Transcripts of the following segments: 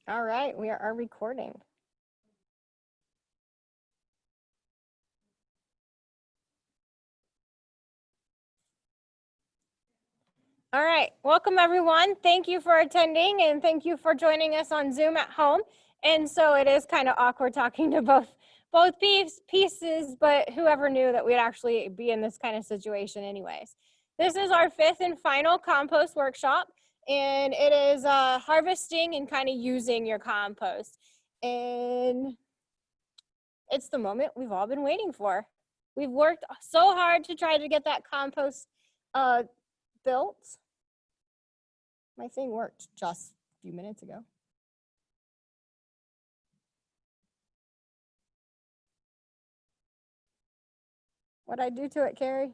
All right, we are recording. All right, welcome everyone. Thank you for attending and thank you for joining us on Zoom at home. And so it is kind of awkward talking to both pieces, but whoever knew that we'd actually be in this kind of situation anyways. This is our 5th and final compost workshop, and it is harvesting and kind of using your compost. And it's the moment we've all been waiting for. We've worked so hard to try to get that compost built. My thing worked just a few minutes ago. What'd I do to it, Carrie?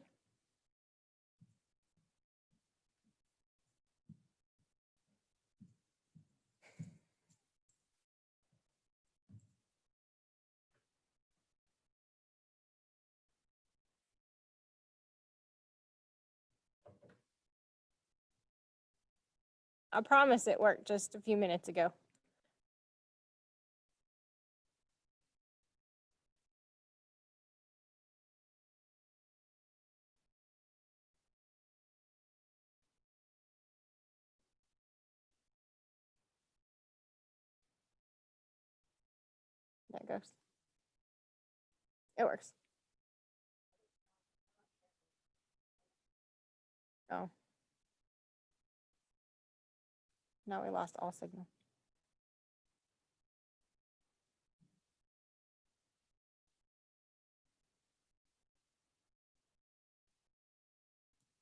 I promise it worked just a few minutes ago. There it goes. It works. Oh. Now we lost all signal.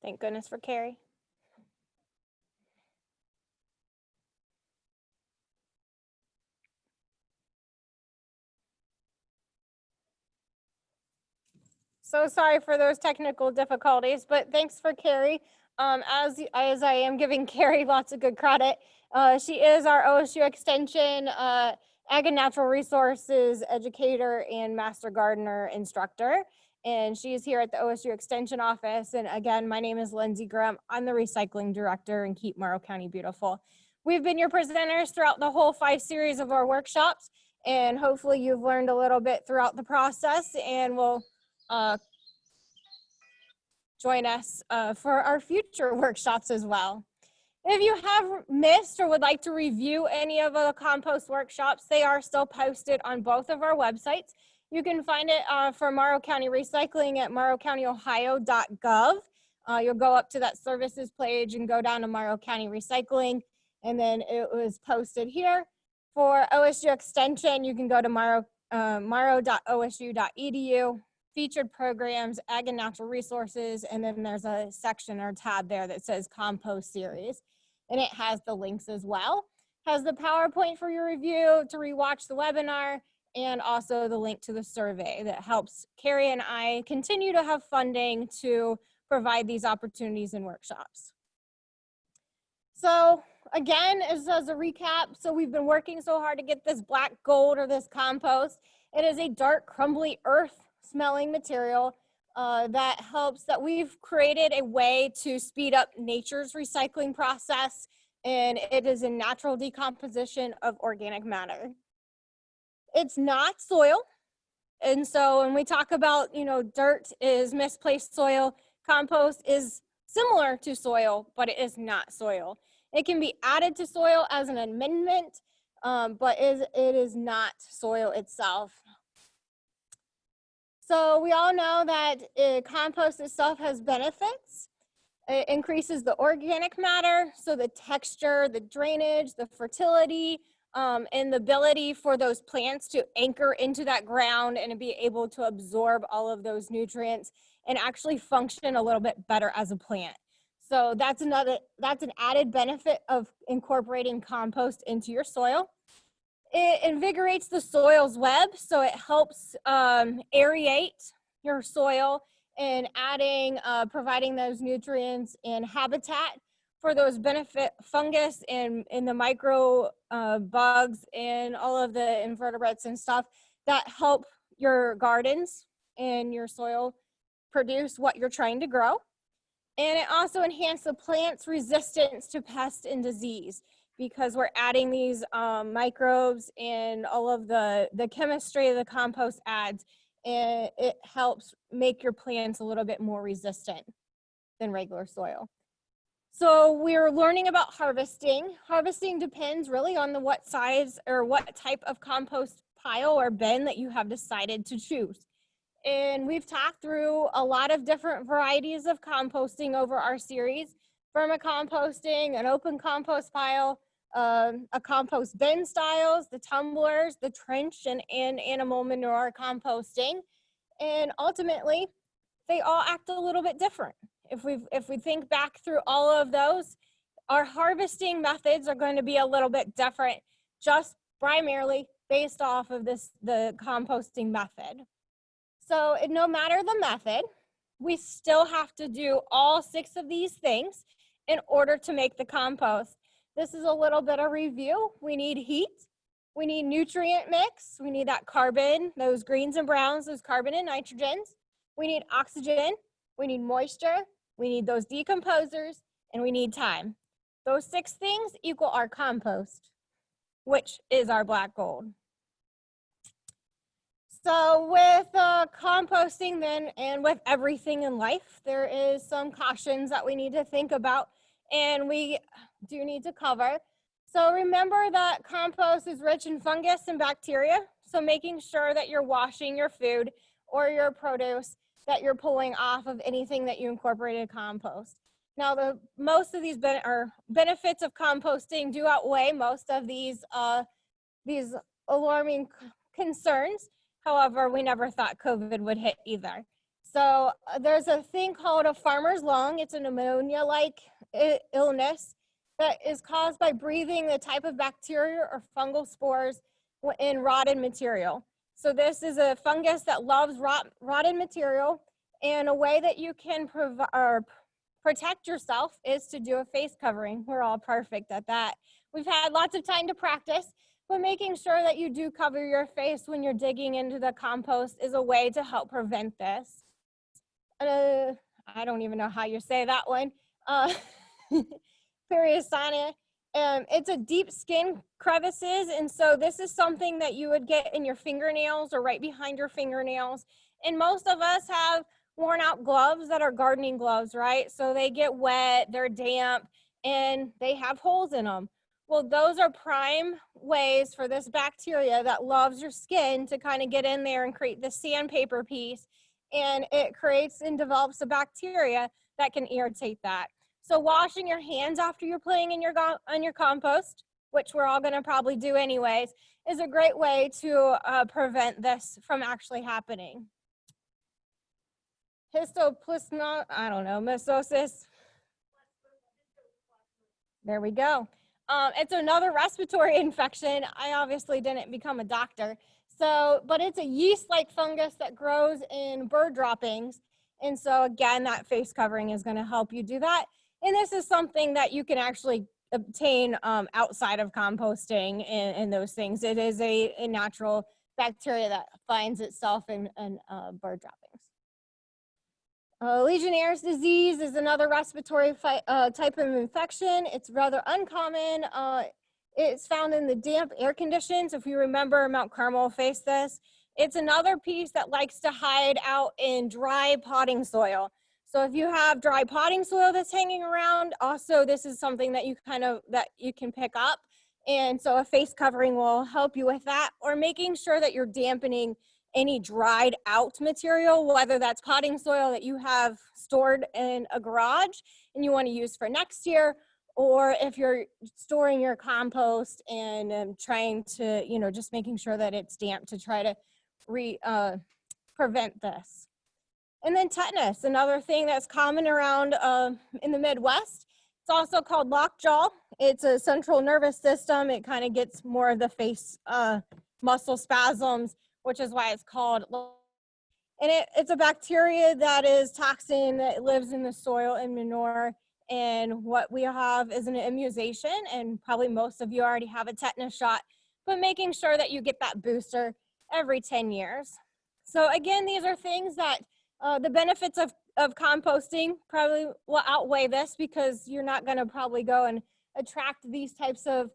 Thank goodness for Carrie. So sorry for those technical difficulties, but thanks for Carrie. As I am giving Carrie lots of good credit, she is our OSU Extension Ag and Natural Resources educator and Master Gardener instructor. And she is here at the OSU Extension office. And again, my name is Lindsay Graham. I'm the recycling director and Keep Morrow County Beautiful. We've been your presenters throughout the whole 5 series of our workshops. And hopefully you've learned a little bit throughout the process, and we'll join us for our future workshops as well. If you have missed or would like to review any of the compost workshops, they are still posted on both of our websites. You can find it for Morrow County Recycling at morrowcountyohio.gov. You'll go up to that services page and go down to Morrow County Recycling, and then it was posted here. For OSU Extension, you can go to morrow.osu.edu, featured programs, Ag and Natural Resources, and then there's a section or tab there that says Compost Series, and it has the links as well. Has the PowerPoint for your review, to rewatch the webinar, and also the link to the survey that helps Carrie and I continue to have funding to provide these opportunities and workshops. So again, as a recap, so we've been working so hard to get this black gold or this compost. It is a dark, crumbly earth smelling material that helps, that we've created a way to speed up nature's recycling process, and it is a natural decomposition of organic matter. It's not soil. And so when we talk about, dirt is misplaced soil, compost is similar to soil, but it is not soil. It can be added to soil as an amendment, but it is not soil itself. So we all know that compost itself has benefits. It increases the organic matter, so the texture, the drainage, the fertility, and the ability for those plants to anchor into that ground and to be able to absorb all of those nutrients and actually function a little bit better as a plant. So that's an added benefit of incorporating compost into your soil. It invigorates the soil's web, so it helps aerate your soil and providing those nutrients and habitat for those benefit fungus and the micro bugs and all of the invertebrates and stuff that help your gardens and your soil produce what you're trying to grow. And it also enhances the plant's resistance to pest and disease. because we're adding these microbes and all of the chemistry the compost adds, and it helps make your plants a little bit more resistant than regular soil. So we're learning about harvesting. Harvesting depends really on what size or what type of compost pile or bin that you have decided to choose. And we've talked through a lot of different varieties of composting over our series: vermicomposting, an open compost pile, a compost bin styles, the tumblers, the trench, and animal manure composting. And ultimately, they all act a little bit different. If we think back through all of those, our harvesting methods are going to be a little bit different, just primarily based off of the composting method. So no matter the method, we still have to do all 6 of these things in order to make the compost. This is a little bit of review. We need heat, we need nutrient mix, we need that carbon, those greens and browns, those carbon and nitrogens. We need oxygen, we need moisture, we need those decomposers, and we need time. Those 6 things equal our compost, which is our black gold. So with composting then, and with everything in life, there is some cautions that we need to think about, and we do need to cover. So remember that compost is rich in fungus and bacteria, so making sure that you're washing your food or your produce that you're pulling off of anything that you incorporated compost. Now, most of these benefits of composting do outweigh most of these alarming concerns. However, we never thought COVID would hit either. So there's a thing called a farmer's lung. It's a pneumonia-like illness that is caused by breathing the type of bacteria or fungal spores in rotted material. So this is a fungus that loves rotted material, and a way that you can protect yourself is to do a face covering. We're all perfect at that. We've had lots of time to practice, but making sure that you do cover your face when you're digging into the compost is a way to help prevent this. I don't even know how you say that one. Periosana. It's a deep skin crevices, and so this is something that you would get in your fingernails or right behind your fingernails. And most of us have worn out gloves that are gardening gloves, right? So they get wet, they're damp, and they have holes in them. Well, those are prime ways for this bacteria that loves your skin to kind of get in there and create the sandpaper piece, and it creates and develops a bacteria that can irritate that. So washing your hands after you're playing in on your compost, which we're all going to probably do anyways, is a great way to prevent this from actually happening. Histoplasma, I don't know, mycosis. There we go. It's another respiratory infection. I obviously didn't become a doctor. So, but it's a yeast-like fungus that grows in bird droppings. And so again, that face covering is going to help you do that. And this is something that you can actually obtain outside of composting and those things. It is a natural bacteria that finds itself in bird droppings. Legionnaires disease is another respiratory type of infection. It's rather uncommon. It's found in the damp air conditions. If you remember, Mount Carmel faced this. It's another piece that likes to hide out in dry potting soil. So if you have dry potting soil that's hanging around, also this is something that you can pick up. And so a face covering will help you with that, or making sure that you're dampening any dried out material, whether that's potting soil that you have stored in a garage and you want to use for next year, or if you're storing your compost and trying to, just making sure that it's damp to try to prevent this. And then tetanus, another thing that's common around in the Midwest. It's also called lockjaw. It's a central nervous system. It kind of gets more of the face muscle spasms, which is why it's called. And it's a bacteria that is toxin that lives in the soil and manure. And what we have is an immunization, and probably most of you already have a tetanus shot, but making sure that you get that booster every 10 years. So again, these are things that the benefits of composting probably will outweigh this, because you're not going to probably go and attract these types of,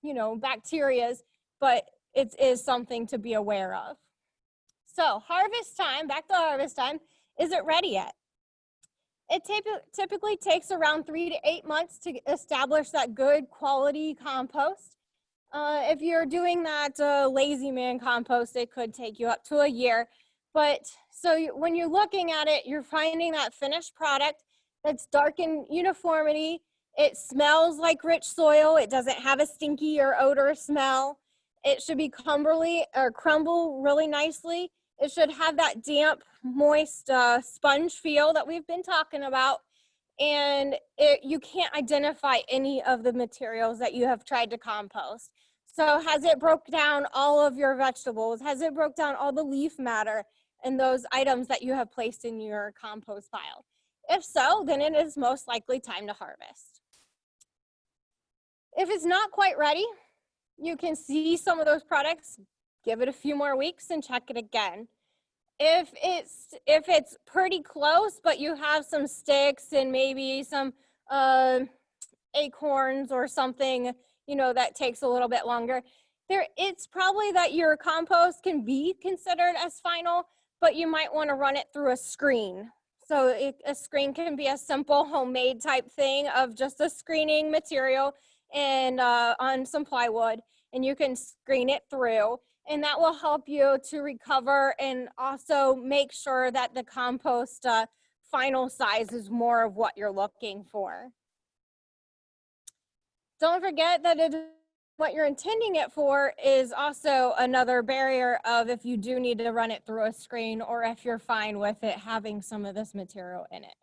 you know, bacterias, but it is something to be aware of. So harvest time, back to harvest time, is it ready yet? It typically takes around 3 to 8 months to establish that good quality compost. If you're doing that lazy man compost, it could take you up to a year. But so when you're looking at it, you're finding that finished product that's dark in uniformity. It smells like rich soil. It doesn't have a stinky or odor smell. It should be crumble really nicely. It should have that damp, moist sponge feel that we've been talking about. And you can't identify any of the materials that you have tried to compost. So has it broke down all of your vegetables? Has it broke down all the leaf matter and those items that you have placed in your compost pile? If so, then it is most likely time to harvest. If it's not quite ready, you can see some of those products, give it a few more weeks and check it again. If it's pretty close, but you have some sticks and maybe some acorns or something, you know, that takes a little bit longer, it's probably that your compost can be considered as final, but you might want to run it through a screen. So a screen can be a simple homemade type thing of just a screening material and on some plywood, and you can screen it through, and that will help you to recover and also make sure that the compost final size is more of what you're looking for. Don't forget that what you're intending it for is also another barrier of if you do need to run it through a screen or if you're fine with it having some of this material in it.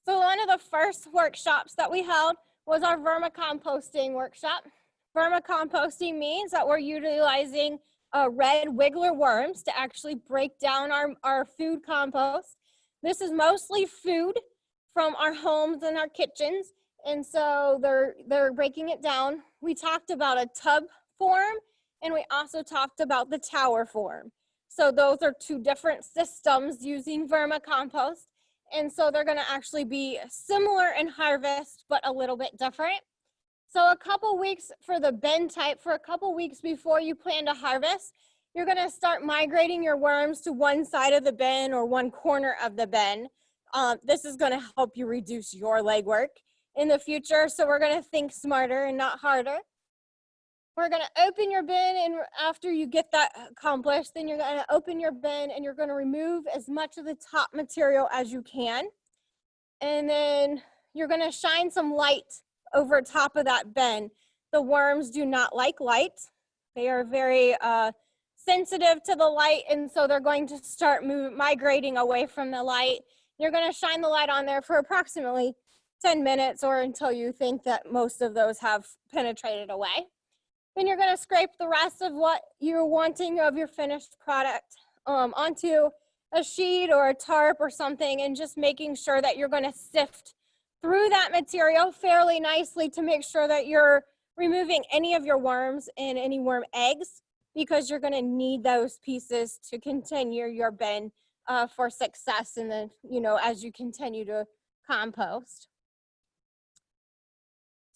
So one of the first workshops that we held was our Vermicomposting Workshop. Vermicomposting means that we're utilizing red wiggler worms to actually break down our food compost. This is mostly food from our homes and our kitchens, and so they're breaking it down. We talked about a tub form, and we also talked about the tower form. So those are two different systems using vermicompost, and so they're going to actually be similar in harvest, but a little bit different. So a couple weeks for the bin type, for a couple weeks before you plan to harvest, you're going to start migrating your worms to one side of the bin or one corner of the bin. This is going to help you reduce your legwork in the future. So we're going to think smarter and not harder. We're going to open your bin, and after you get that accomplished, then you're going to open your bin and you're going to remove as much of the top material as you can. And then you're going to shine some light over top of that bin. The worms do not like light. They are very sensitive to the light, and so they're going to start migrating away from the light. You're going to shine the light on there for approximately 10 minutes or until you think that most of those have penetrated away. Then you're going to scrape the rest of what you're wanting of your finished product onto a sheet or a tarp or something, and just making sure that you're going to sift through that material fairly nicely to make sure that you're removing any of your worms and any worm eggs, because you're going to need those pieces to continue your bin for success in the, you know, as you continue to compost.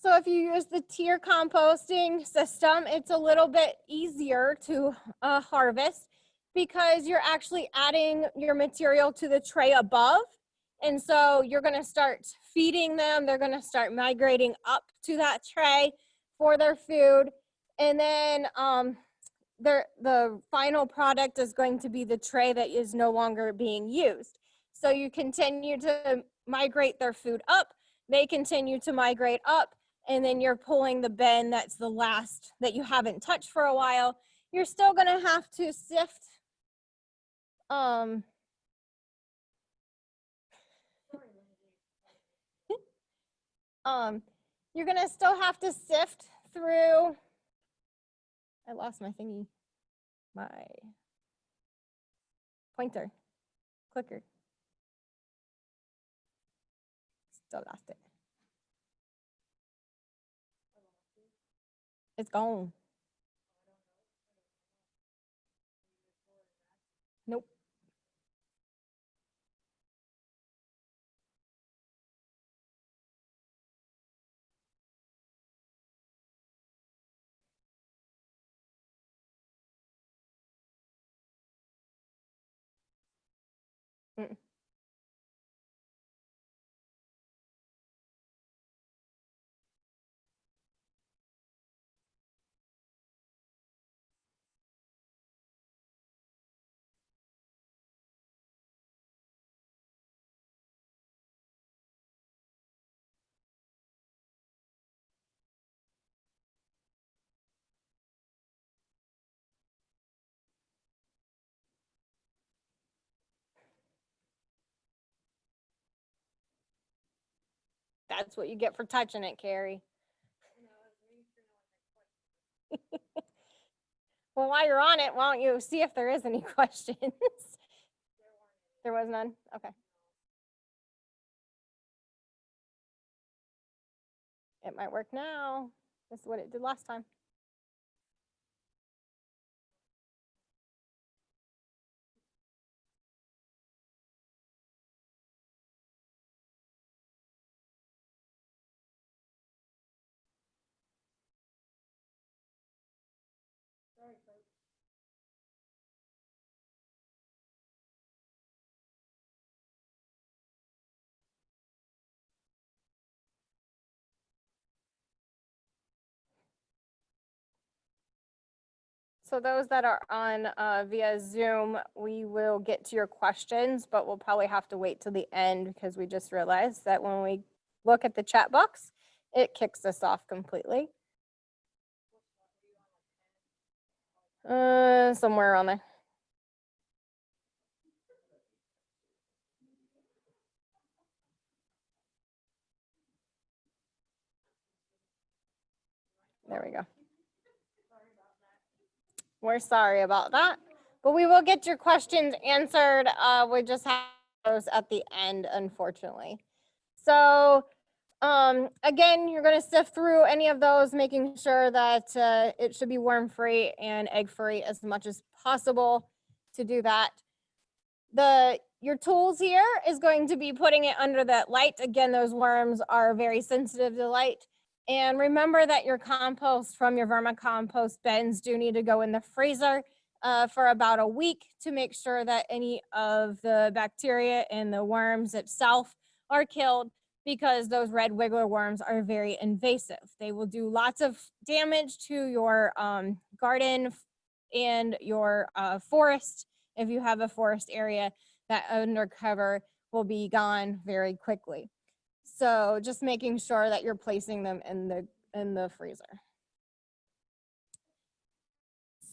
So if you use the tier composting system, it's a little bit easier to harvest because you're actually adding your material to the tray above. And so you're going to start feeding them. They're going to start migrating up to that tray for their food. And then the final product is going to be the tray that is no longer being used. So you continue to migrate their food up. They continue to migrate up. And then you're pulling the bin that's the last that you haven't touched for a while. You're still going to have to sift you're going to still have to sift through. I lost my thingy, my pointer, clicker. Still lost it. It's gone. Nope. Mm. That's what you get for touching it, Carrie. Well, while you're on it, why don't you see if there is any questions? There was none? Okay. It might work now. This is what it did last time. So those that are on via Zoom, we will get to your questions, but we'll probably have to wait till the end because we just realized that when we look at the chat box, it kicks us off completely. Somewhere around there. There we go. We're sorry about that, but we will get your questions answered. We just have those at the end, unfortunately. So again, you're going to sift through any of those, making sure that it should be worm-free and egg-free as much as possible. To do that, your tools here is going to be putting it under that light. Again, those worms are very sensitive to light. And remember that your compost from your vermicompost bins do need to go in the freezer for about a week to make sure that any of the bacteria and the worms itself are killed, because those red wiggler worms are very invasive. They will do lots of damage to your garden and your forest. If you have a forest area, that undercover will be gone very quickly. So just making sure that you're placing them in the freezer.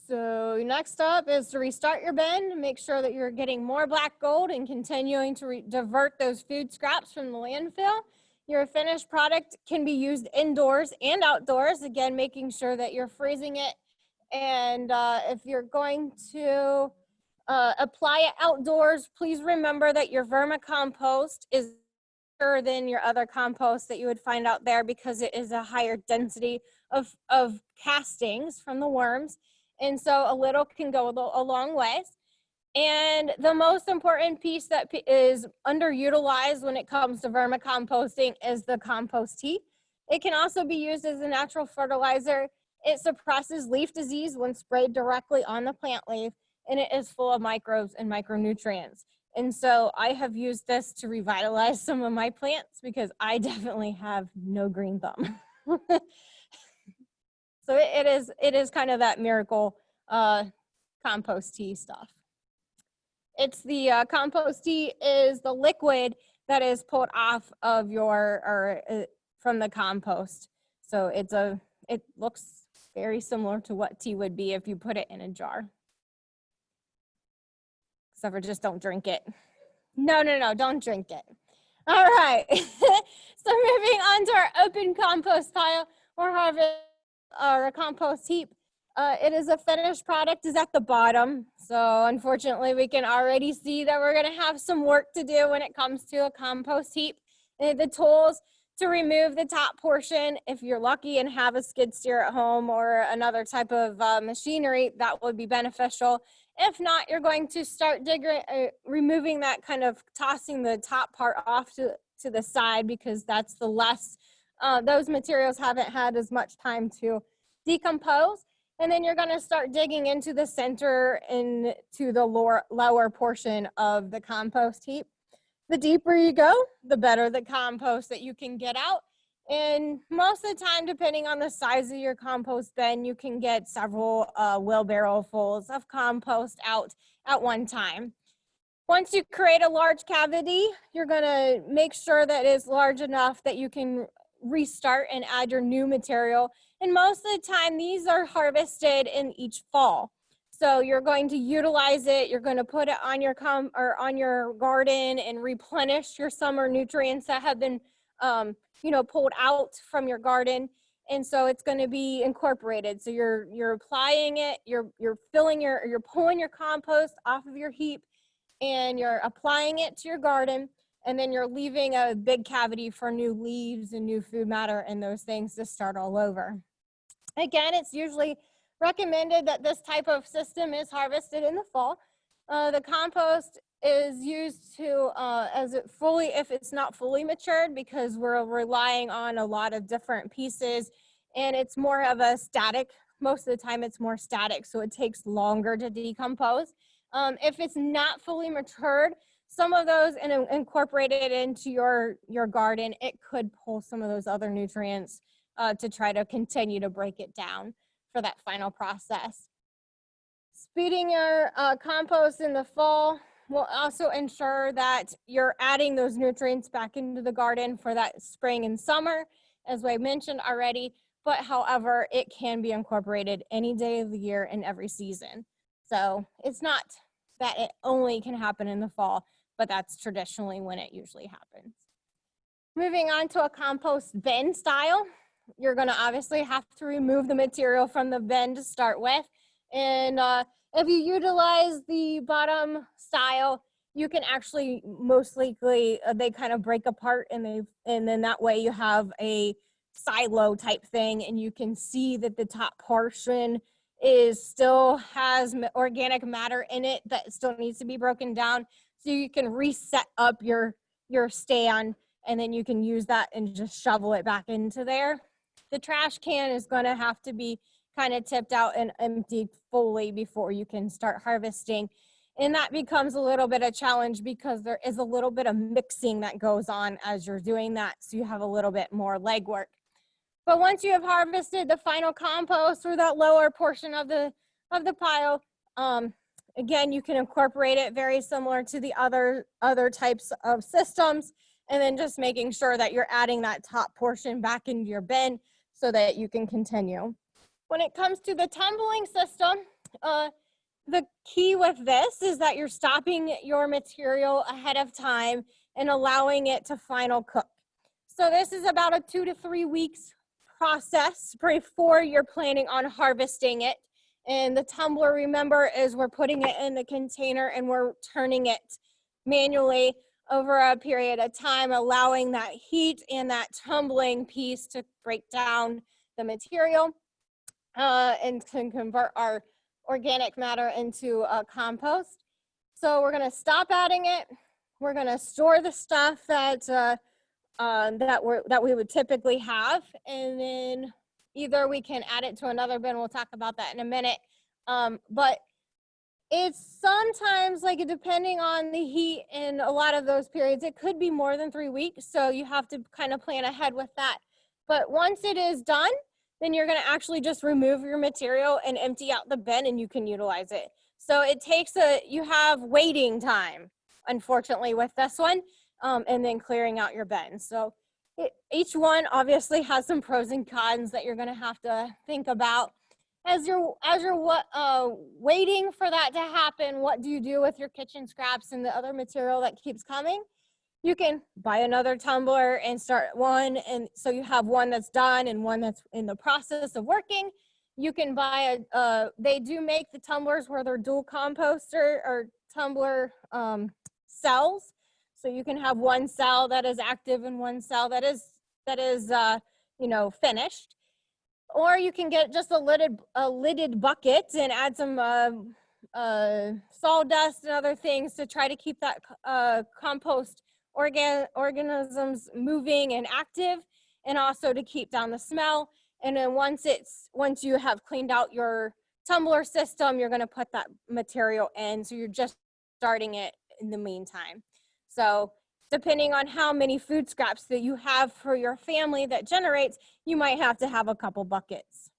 So next up is to restart your bin. Make sure that you're getting more black gold and continuing to divert those food scraps from the landfill. Your finished product can be used indoors and outdoors. Again, making sure that you're freezing it. And if you're going to apply it outdoors, please remember that your vermicompost is better than your other compost that you would find out there, because it is a higher density of castings from the worms. And so a little can go a long ways. And the most important piece that is underutilized when it comes to vermicomposting is the compost heap. It can also be used as a natural fertilizer. It suppresses leaf disease when sprayed directly on the plant leaf, and it is full of microbes and micronutrients. And so I have used this to revitalize some of my plants because I definitely have no green thumb. So it is kind of that miracle compost tea stuff. It's the compost tea is the liquid that is pulled off of from the compost. So it looks very similar to what tea would be if you put it in a jar. Except for just don't drink it. No, don't drink it. All right. So moving on to our open compost pile or harvest or a compost heap. It is a finished product is at the bottom. So unfortunately, we can already see that we're going to have some work to do when it comes to a compost heap. And the tools to remove the top portion, if you're lucky and have a skid steer at home or another type of machinery, that would be beneficial. If not, you're going to start removing that, kind of tossing the top part off to the side, because that's the less, those materials haven't had as much time to decompose. And then you're going to start digging into the center and to the lower portion of the compost heap. The deeper you go, the better the compost that you can get out. And most of the time, depending on the size of your compost bin, you can get several wheelbarrow fulls of compost out at one time. Once you create a large cavity, you're gonna make sure that it's large enough that you can restart and add your new material. And most of the time, these are harvested in each fall. So you're going to utilize it, you're going to put it on your on your garden and replenish your summer nutrients that have been pulled out from your garden. And so it's going to be incorporated. So you're applying it, you're pulling your compost off of your heap, and you're applying it to your garden, and then you're leaving a big cavity for new leaves and new food matter and those things to start all over. Again, it's usually recommended that this type of system is harvested in the fall. The compost is used to if it's not fully matured, because we're relying on a lot of different pieces, and it's more of a static. Most of the time it's more static, so it takes longer to decompose. If it's not fully matured, some of those and incorporated into your garden, it could pull some of those other nutrients to try to continue to break it down for that final process. Speeding your compost in the fall will also ensure that you're adding those nutrients back into the garden for that spring and summer, as I mentioned already. But however, it can be incorporated any day of the year and every season. So it's not that it only can happen in the fall, but that's traditionally when it usually happens. Moving on to a compost bin style, you're going to obviously have to remove the material from the bin to start with. And if you utilize the bottom style, you can actually most likely, they kind of break apart, and then that way you have a silo type thing, and you can see that the top portion still has organic matter in it that still needs to be broken down. So you can reset up your stand, and then you can use that and just shovel it back into there. The trash can is going to have to be kind of tipped out and emptied fully before you can start harvesting. And that becomes a little bit of a challenge because there is a little bit of mixing that goes on as you're doing that. So you have a little bit more legwork. But once you have harvested the final compost through that lower portion of the pile, again, you can incorporate it very similar to the other types of systems, and then just making sure that you're adding that top portion back into your bin so that you can continue. When it comes to the tumbling system, the key with this is that you're stopping your material ahead of time and allowing it to final cook. So this is about a 2 to 3 weeks process before you're planning on harvesting it. And the tumbler, remember, is we're putting it in the container and we're turning it manually over a period of time, allowing that heat and that tumbling piece to break down the material and can convert our organic matter into compost. So we're going to stop adding it. We're going to store the stuff that we would typically have, and then either we can add it to another bin. We'll talk about that in a minute. But it's sometimes, like, depending on the heat in a lot of those periods, it could be more than 3 weeks. So you have to kind of plan ahead with that. But once it is done, then you're going to actually just remove your material and empty out the bin, and you can utilize it. So it takes you have waiting time, unfortunately, with this one, and then clearing out your bin. So each one obviously has some pros and cons that you're going to have to think about. As you're waiting for that to happen, what do you do with your kitchen scraps and the other material that keeps coming? You can buy another tumbler and start one, and so you have one that's done and one that's in the process of working. You can buy they do make the tumblers where they're dual composter or tumbler cells. So you can have one cell that is active and one cell that is finished. Or you can get just a lidded bucket and add some sawdust and other things to try to keep that compost organisms moving and active, and also to keep down the smell. And then once you have cleaned out your tumbler system, you're gonna put that material in. So you're just starting it in the meantime. So depending on how many food scraps that you have for your family that generates, you might have to have a couple buckets.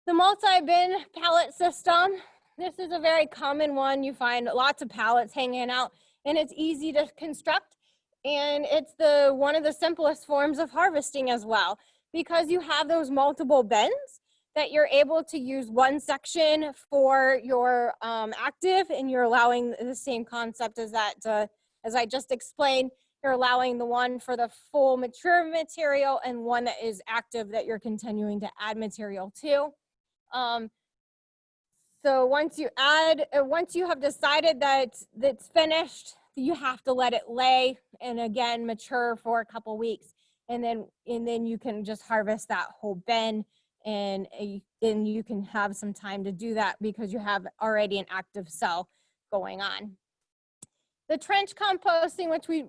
The multi-bin pallet system. This is a very common one. You find lots of pallets hanging out, and it's easy to construct. And it's one of the simplest forms of harvesting as well, because you have those multiple bins that you're able to use one section for your active, and you're allowing the same concept as that, as I just explained, you're allowing the one for the full mature material and one that is active that you're continuing to add material to. So once you have decided that it's finished, you have to let it lay and again mature for a couple weeks, and then you can just harvest that whole bin, and then you can have some time to do that because you have already an active cell going on. The trench composting, which we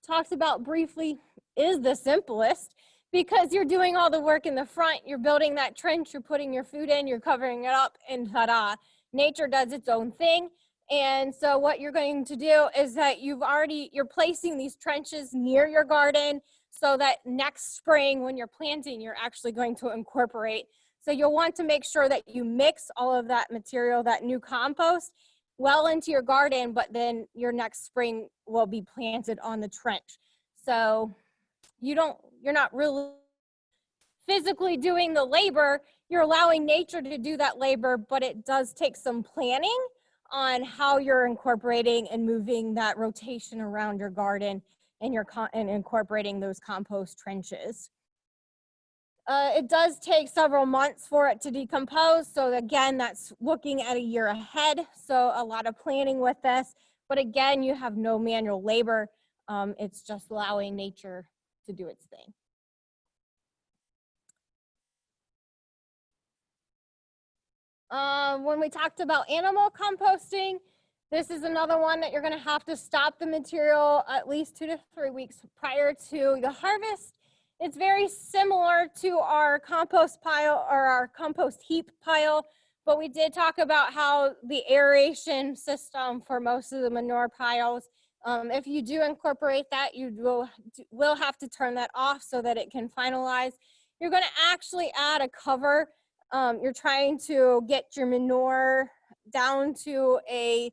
talked about briefly, is the simplest, because you're doing all the work in the front, you're building that trench, you're putting your food in, you're covering it up, and ta-da, nature does its own thing. And so what you're going to do is that you're placing these trenches near your garden so that next spring when you're planting, you're actually going to incorporate. So you'll want to make sure that you mix all of that material, that new compost, well into your garden, but then your next spring will be planted on the trench. So you're not really physically doing the labor, you're allowing nature to do that labor, but it does take some planning on how you're incorporating and moving that rotation around your garden and incorporating those compost trenches. It does take several months for it to decompose. So again, that's looking at a year ahead. So a lot of planning with this, but again, you have no manual labor. It's just allowing nature to do its thing. When we talked about animal composting, this is another one that you're going to have to stop the material at least 2 to 3 weeks prior to the harvest. It's very similar to our compost pile or our compost heap pile, but we did talk about how the aeration system for most of the manure piles, if you do incorporate that, you will have to turn that off so that it can finalize. You're going to actually add a cover. You're trying to get your manure down to a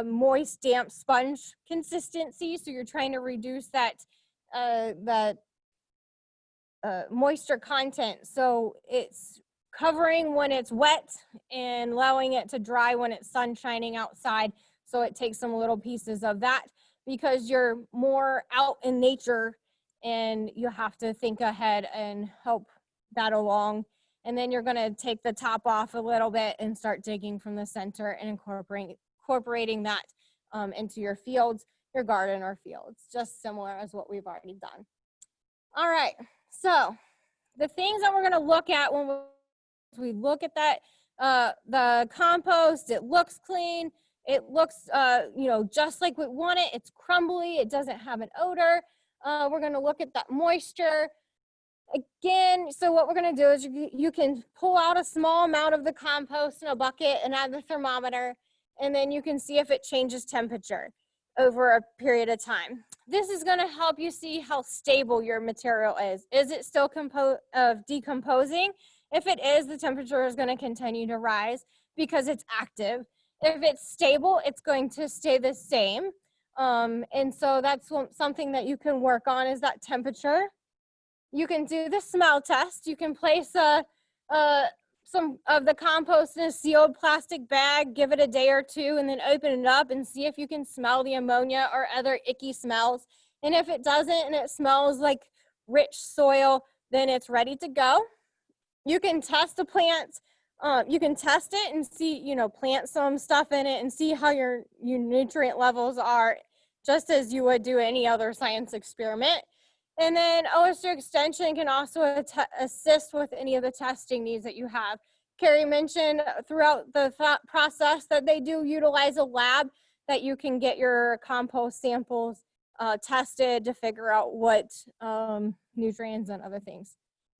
moist, damp sponge consistency. So you're trying to reduce that moisture content. So it's covering when it's wet and allowing it to dry when it's sun shining outside. So it takes some little pieces of that because you're more out in nature and you have to think ahead and help that along. And then you're going to take the top off a little bit and start digging from the center and incorporating that into your fields, your garden or fields, just similar as what we've already done. All right, so the things that we're going to look at when we look at that, the compost, it looks clean. It looks, just like we want it. It's crumbly. It doesn't have an odor. We're going to look at that moisture. Again, so what we're going to do is you can pull out a small amount of the compost in a bucket and add the thermometer, and then you can see if it changes temperature over a period of time. This is going to help you see how stable your material is. Is it still decomposing? If it is, the temperature is going to continue to rise because it's active. If it's stable, it's going to stay the same. And so that's something that you can work on, is that temperature. You can do the smell test. You can place some of the compost in a sealed plastic bag, give it a day or two, and then open it up and see if you can smell the ammonia or other icky smells. And if it doesn't and it smells like rich soil, then it's ready to go. You can test the plants. You can test it and see, plant some stuff in it and see how your nutrient levels are, just as you would do any other science experiment. And then OSU Extension can also assist with any of the testing needs that you have. Carrie mentioned throughout the process that they do utilize a lab that you can get your compost samples tested to figure out what nutrients and other things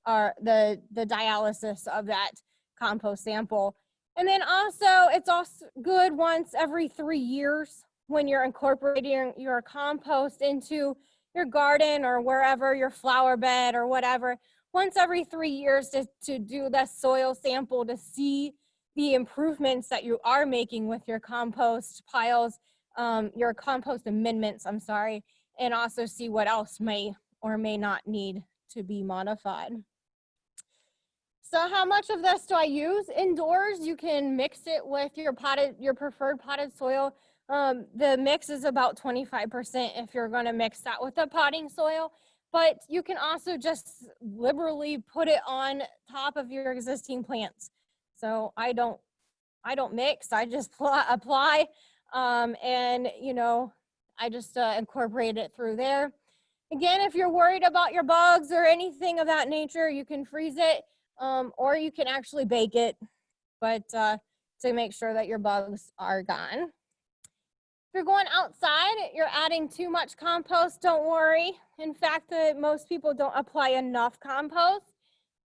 the dialysis of that compost sample. And then also, it's also good once every 3 years when you're incorporating your compost into your garden or wherever, your flower bed or whatever. Once every 3 years to do the soil sample to see the improvements that you are making with your compost piles, your compost amendments, I'm sorry, and also see what else may or may not need to be modified. So how much of this do I use indoors? You can mix it with your preferred potted soil. The mix is about 25% if you're going to mix that with the potting soil, but you can also just liberally put it on top of your existing plants. So I don't mix, I just apply, and you know, I just incorporate it through there. Again, if you're worried about your bugs or anything of that nature, you can freeze it, or you can actually bake it, but to make sure that your bugs are gone. If you're going outside, you're adding too much compost, don't worry. In fact, most people don't apply enough compost,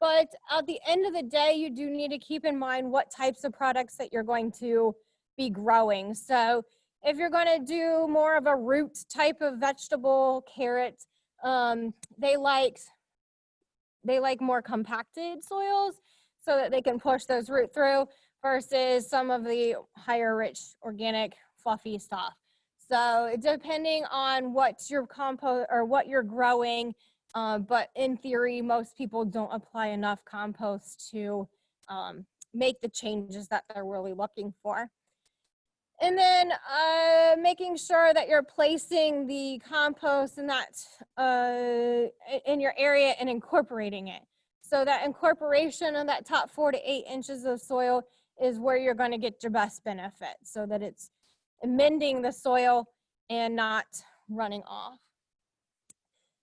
but at the end of the day, you do need to keep in mind what types of products that you're going to be growing. So if you're going to do more of a root type of vegetable, carrot, they like more compacted soils so that they can push those root through versus some of the higher rich organic fluffy stuff. So depending on what your compost or what you're growing, but in theory, most people don't apply enough compost to make the changes that they're really looking for. And then making sure that you're placing the compost in that in your area and incorporating it. So that incorporation of that top 4 to 8 inches of soil is where you're going to get your best benefit, so that it's amending the soil and not running off.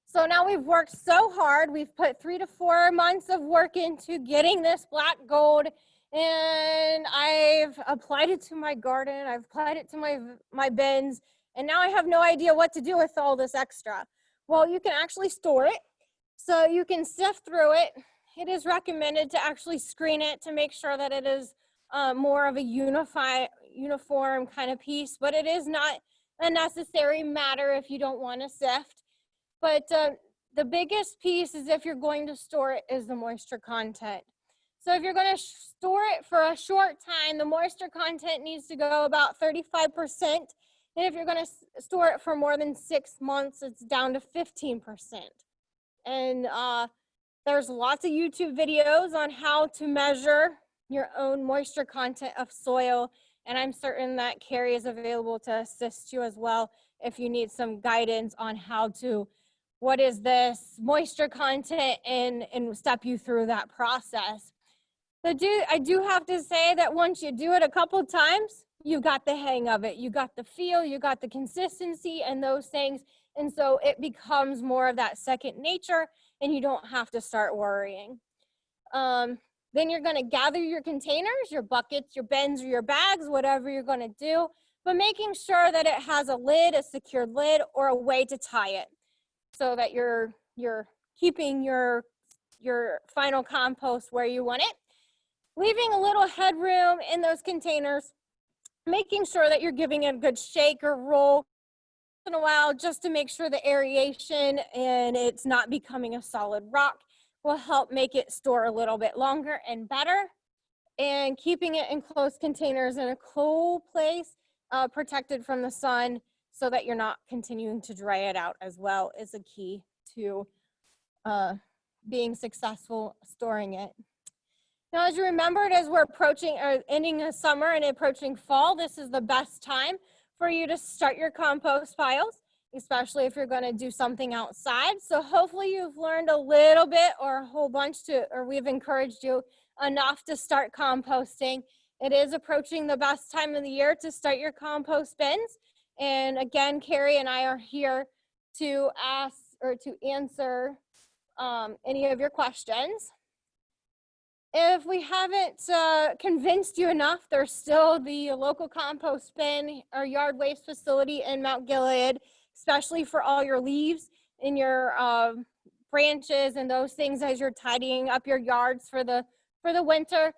So now we've worked so hard. We've put 3 to 4 months of work into getting this black gold, and I've applied it to my garden. I've applied it to my bins, and now I have no idea what to do with all this extra. Well, you can actually store it, so you can sift through it. It is recommended to actually screen it to make sure that it is more of a uniform kind of piece, but it is not a necessary matter if you don't want to sift. But the biggest piece is, if you're going to store it, is the moisture content. So if you're going to store it for a short time, the moisture content needs to go about 35%. And if you're going to store it for more than 6 months, it's down to 15%. And there's lots of YouTube videos on how to measure your own moisture content of soil. And I'm certain that Carrie is available to assist you as well if you need some guidance on how to, what is this moisture content, and step you through that process. I do have to say that once you do it a couple times, you got the hang of it. You got the feel, you got the consistency and those things. And so it becomes more of that second nature, and you don't have to start worrying. Then you're going to gather your containers, your buckets, your bins, or your bags, whatever you're going to do, but making sure that it has a lid, a secured lid, or a way to tie it, so that you're keeping your final compost where you want it. Leaving a little headroom in those containers, making sure that you're giving it a good shake or roll in a while, just to make sure the aeration and it's not becoming a solid rock will help make it store a little bit longer and better. And keeping it in closed containers in a cool place, protected from the sun, so that you're not continuing to dry it out as well, is a key to being successful storing it. Now, as you remembered, as we're approaching or ending the summer and approaching fall, this is the best time for you to start your compost piles, especially if you're going to do something outside. So hopefully you've learned a little bit or a whole bunch or we've encouraged you enough to start composting. It is approaching the best time of the year to start your compost bins. And again, Carrie and I are here to ask or to answer any of your questions. If we haven't convinced you enough, there's still the local compost bin or yard waste facility in Mount Gilead, especially for all your leaves and your branches and those things as you're tidying up your yards for the winter.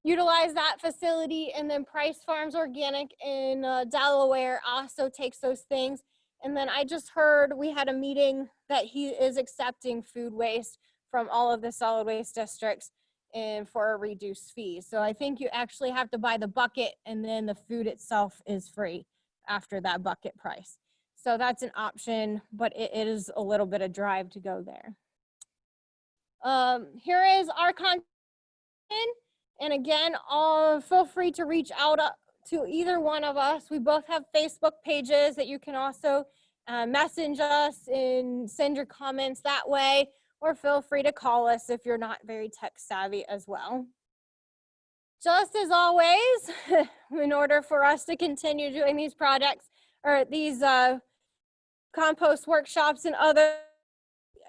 Utilize that facility. And then Price Farms Organic in Delaware also takes those things. And then I just heard we had a meeting that he is accepting food waste from all of the solid waste districts and for a reduced fee. So I think you actually have to buy the bucket and then the food itself is free after that bucket price. So that's an option, but it is a little bit of drive to go there. Here is our content. And again, feel free to reach out to either one of us. We both have Facebook pages that you can also message us and send your comments that way, or feel free to call us if you're not very tech savvy as well. Just as always, in order for us to continue doing these projects or these compost workshops and other,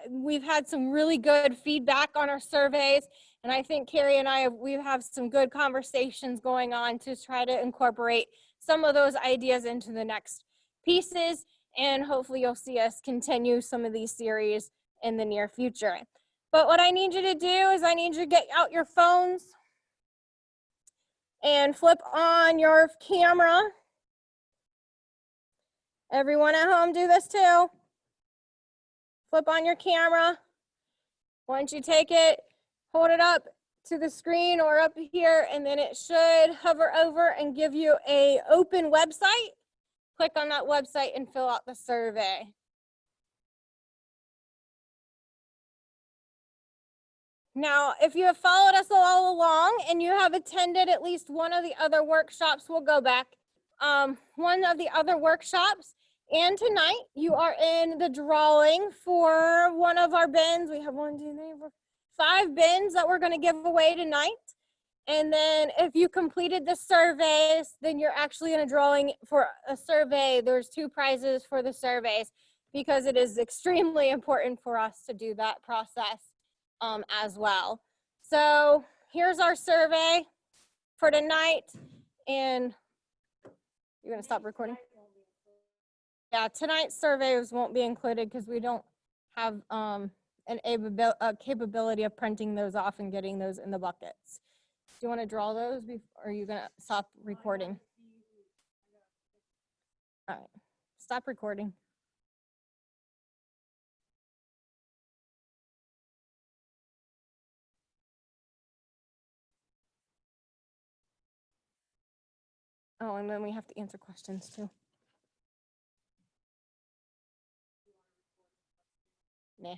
we've had some really good feedback on our surveys. And I think Carrie and we have some good conversations going on to try to incorporate some of those ideas into the next pieces. And hopefully you'll see us continue some of these series in the near future. But what I need you to do is I need you to get out your phones and flip on your camera. Everyone at home do this too. Flip on your camera. Once you take it, hold it up to the screen or up here, and then it should hover over and give you an open website. Click on that website and fill out the survey. Now, if you have followed us all along and you have attended at least one of the other workshops, we'll go back. One of the other workshops, and tonight you are in the drawing for one of our bins. We have 1, 2, 3, 4, 5 bins that we're going to give away tonight. And then if you completed the surveys, then you're actually in a drawing for a survey. There's 2 prizes for the surveys because it is extremely important for us to do that process as well. So here's our survey for tonight. And you're going to stop recording? Yeah, tonight's surveys won't be included because we don't have a capability of printing those off and getting those in the buckets. Do you want to draw those or are you going to stop recording? All right, stop recording. Oh, and then we have to answer questions too. Nah.